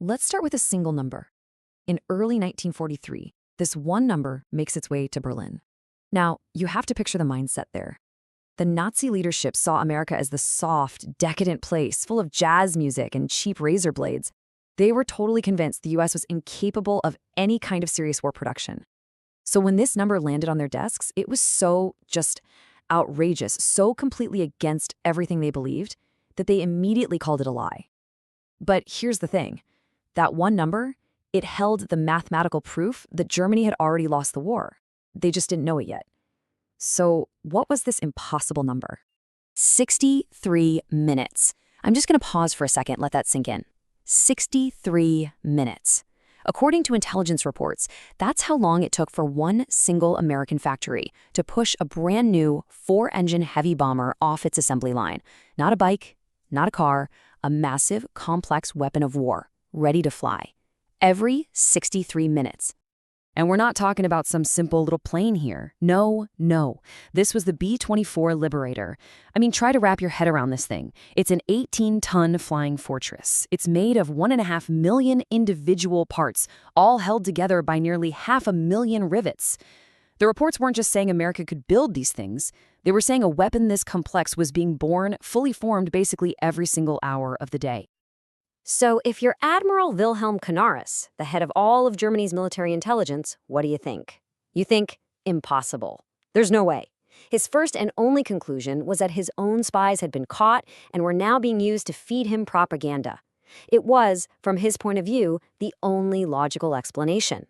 Let's start with a single number. In early 1943, this one number makes its way to Berlin. Now, you have to picture the mindset there. The Nazi leadership saw America as the soft, decadent place full of jazz music and cheap razor blades. They were totally convinced the US was incapable of any kind of serious war production. So when this number landed on their desks, it was so just outrageous, so completely against everything they believed, that they immediately called it a lie. But here's the thing. That one number, it held the mathematical proof that Germany had already lost the war. They just didn't know it yet. So what was this impossible number? 63 minutes. I'm just going to pause for a second, let that sink in. 63 minutes. According to intelligence reports, that's how long it took for one single American factory to push a brand new 4-engine heavy bomber off its assembly line. Not a bike, not a car, a massive, complex weapon of war, ready to fly. Every 63 minutes. And we're not talking about some simple little plane here. No. This was the B-24 Liberator. I mean, try to wrap your head around this thing. It's an 18-ton flying fortress. It's made of 1.5 million individual parts, all held together by nearly 500,000 rivets. The reports weren't just saying America could build these things. They were saying a weapon this complex was being born, fully formed basically every single hour of the day. So if you're Admiral Wilhelm Canaris, the head of all of Germany's military intelligence, what do you think? You think, impossible. There's no way. His first and only conclusion was that his own spies had been caught and were now being used to feed him propaganda. It was, from his point of view, the only logical explanation.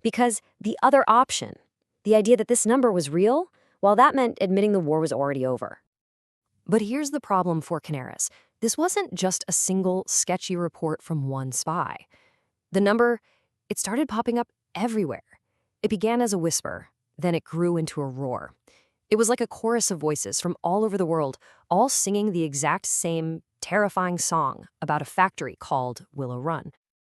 Because the other option, the idea that this number was real, well, that meant admitting the war was already over. But here's the problem for Canaris. This wasn't just a single sketchy report from one spy. The number, it started popping up everywhere. It began as a whisper, then it grew into a roar. It was like a chorus of voices from all over the world, all singing the exact same terrifying song about a factory called Willow Run.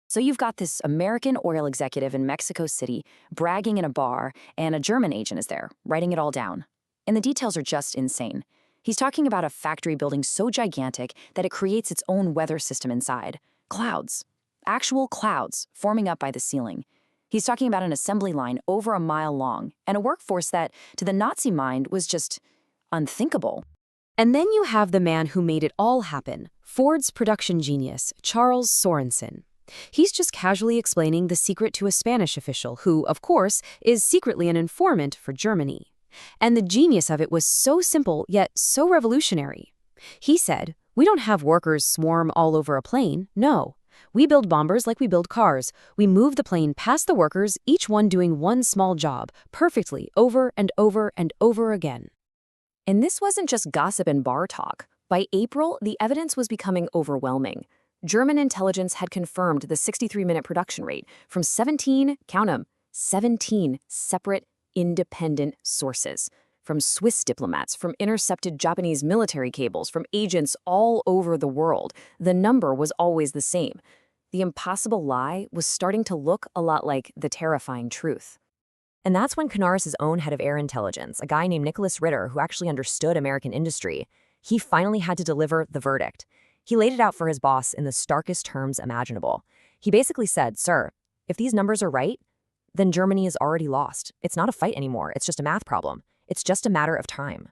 So you've got this American oil executive in Mexico City bragging in a bar, and a German agent is there, writing it all down. And the details are just insane. He's talking about a factory building so gigantic that it creates its own weather system inside. Clouds. Actual clouds forming up by the ceiling. He's talking about an assembly line over 1 mile long and a workforce that, to the Nazi mind, was just unthinkable. And then you have the man who made it all happen, Ford's production genius, Charles Sorensen. He's just casually explaining the secret to a Spanish official who, of course, is secretly an informant for Germany. And the genius of it was so simple, yet so revolutionary. He said, "We don't have workers swarm all over a plane, no. We build bombers like we build cars. We move the plane past the workers, each one doing one small job, perfectly, over and over and over again." And this wasn't just gossip and bar talk. By April, the evidence was becoming overwhelming. German intelligence had confirmed the 63-minute production rate from 17, count 'em, 17 separate independent sources, from Swiss diplomats, from intercepted Japanese military cables, from agents all over the world. The number was always the same. The impossible lie was starting to look a lot like the terrifying truth. And that's when Canaris' own head of air intelligence, a guy named Nicholas Ritter, who actually understood American industry, he finally had to deliver the verdict. He laid it out for his boss in the starkest terms imaginable. He basically said, "Sir, if these numbers are right, then Germany is already lost. It's not a fight anymore. It's just a math problem. It's just a matter of time."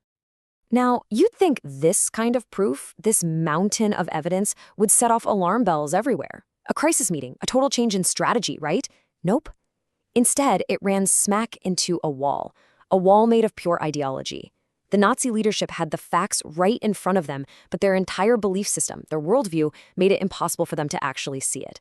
Now, you'd think this kind of proof, this mountain of evidence, would set off alarm bells everywhere. A crisis meeting, a total change in strategy, right? Nope. Instead, it ran smack into a wall made of pure ideology. The Nazi leadership had the facts right in front of them, but their entire belief system, their worldview, made it impossible for them to actually see it.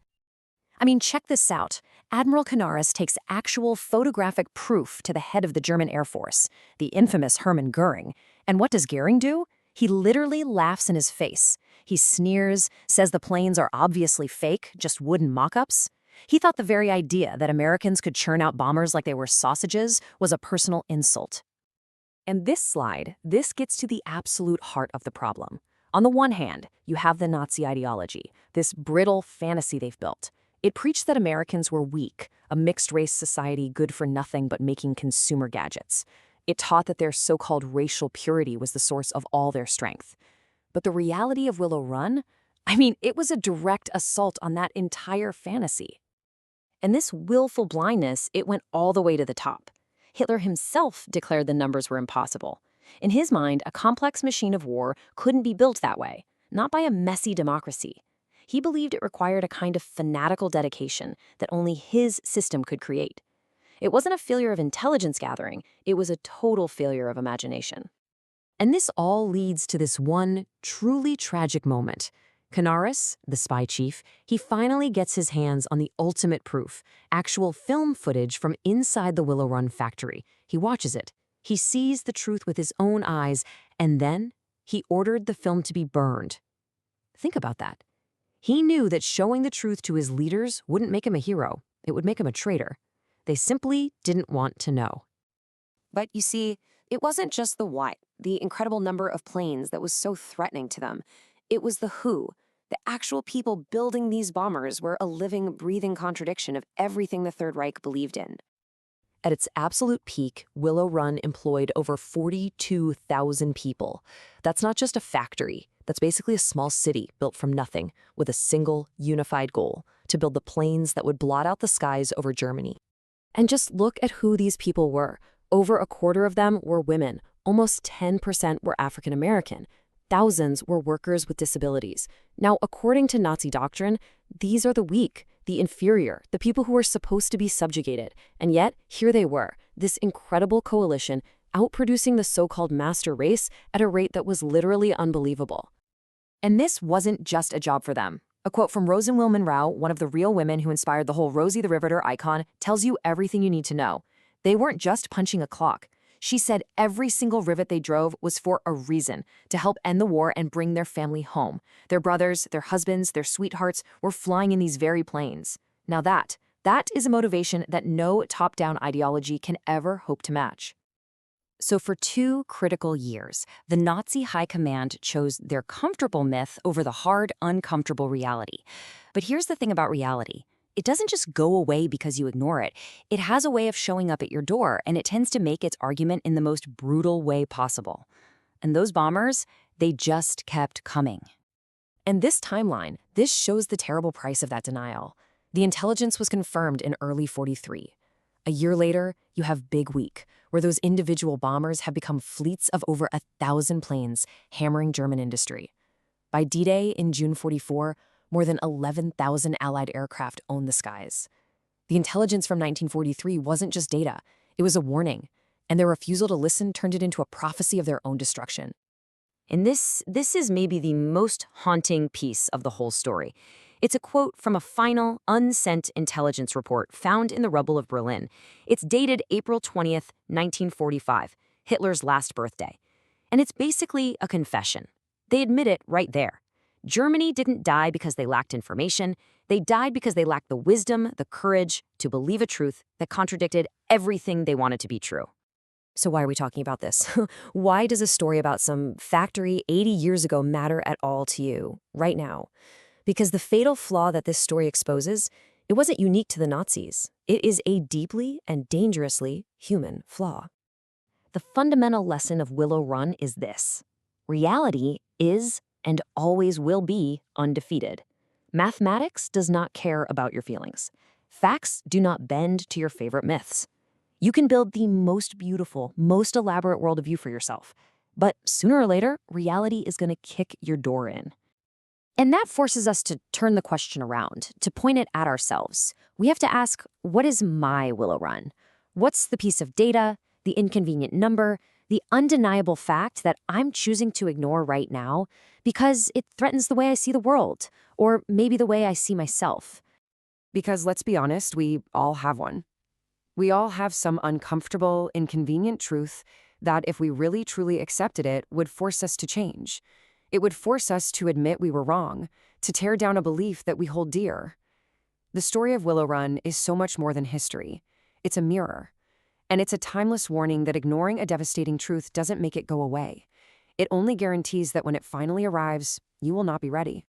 I mean, check this out. Admiral Canaris takes actual photographic proof to the head of the German Air Force, the infamous Hermann Göring. And what does Göring do? He literally laughs in his face. He sneers, says the planes are obviously fake, just wooden mock-ups. He thought the very idea that Americans could churn out bombers like they were sausages was a personal insult. And this slide, this gets to the absolute heart of the problem. On the one hand, you have the Nazi ideology, this brittle fantasy they've built. It preached that Americans were weak, a mixed-race society good for nothing but making consumer gadgets. It taught that their so-called racial purity was the source of all their strength. But the reality of Willow Run? I mean, it was a direct assault on that entire fantasy. And this willful blindness, it went all the way to the top. Hitler himself declared the numbers were impossible. In his mind, a complex machine of war couldn't be built that way, not by a messy democracy. He believed it required a kind of fanatical dedication that only his system could create. It wasn't a failure of intelligence gathering, it was a total failure of imagination. And this all leads to this one truly tragic moment. Canaris, the spy chief, he finally gets his hands on the ultimate proof, actual film footage from inside the Willow Run factory. He watches it. He sees the truth with his own eyes, and then he ordered the film to be burned. Think about that. He knew that showing the truth to his leaders wouldn't make him a hero. It would make him a traitor. They simply didn't want to know. But you see, it wasn't just the what, the incredible number of planes that was so threatening to them. It was the who. The actual people building these bombers were a living, breathing contradiction of everything the Third Reich believed in. At its absolute peak, Willow Run employed over 42,000 people. That's not just a factory. That's basically a small city built from nothing with a single, unified goal, to build the planes that would blot out the skies over Germany. And just look at who these people were. Over a quarter of them were women. Almost 10% were African American. Thousands were workers with disabilities. Now, according to Nazi doctrine, these are the weak, the inferior, the people who were supposed to be subjugated. And yet, here they were, this incredible coalition outproducing the so-called master race at a rate that was literally unbelievable. And this wasn't just a job for them. A quote from Rose and Wilman Rao, one of the real women who inspired the whole Rosie the Riveter icon, tells you everything you need to know. They weren't just punching a clock. She said every single rivet they drove was for a reason, to help end the war and bring their family home. Their brothers, their husbands, their sweethearts were flying in these very planes. Now that is a motivation that no top-down ideology can ever hope to match. So for 2 critical years, the Nazi high command chose their comfortable myth over the hard, uncomfortable reality. But here's the thing about reality. It doesn't just go away because you ignore it. It has a way of showing up at your door, and it tends to make its argument in the most brutal way possible. And those bombers, they just kept coming. And this timeline, this shows the terrible price of that denial. The intelligence was confirmed in early '43. A year later, you have Big Week, where those individual bombers have become fleets of over 1,000 planes, hammering German industry. By D-Day in June '44, more than 11,000 Allied aircraft owned the skies. The intelligence from 1943 wasn't just data, it was a warning, and their refusal to listen turned it into a prophecy of their own destruction. And this is maybe the most haunting piece of the whole story. It's a quote from a final, unsent intelligence report found in the rubble of Berlin. It's dated April 20th, 1945, Hitler's last birthday. And it's basically a confession. They admit it right there. Germany didn't die because they lacked information. They died because they lacked the wisdom, the courage to believe a truth that contradicted everything they wanted to be true. So why are we talking about this? Why does a story about some factory 80 years ago matter at all to you, right now? Because the fatal flaw that this story exposes, it wasn't unique to the Nazis. It is a deeply and dangerously human flaw. The fundamental lesson of Willow Run is this: reality is and always will be undefeated. Mathematics does not care about your feelings. Facts do not bend to your favorite myths. You can build the most beautiful, most elaborate worldview for yourself, but sooner or later, reality is going to kick your door in. And that forces us to turn the question around, to point it at ourselves. We have to ask, what is my Willow Run? What's the piece of data, the inconvenient number, the undeniable fact that I'm choosing to ignore right now because it threatens the way I see the world, or maybe the way I see myself? Because let's be honest, we all have one. We all have some uncomfortable, inconvenient truth that, if we really truly accepted it, would force us to change. It would force us to admit we were wrong, to tear down a belief that we hold dear. The story of Willow Run is so much more than history. It's a mirror. And it's a timeless warning that ignoring a devastating truth doesn't make it go away. It only guarantees that when it finally arrives, you will not be ready.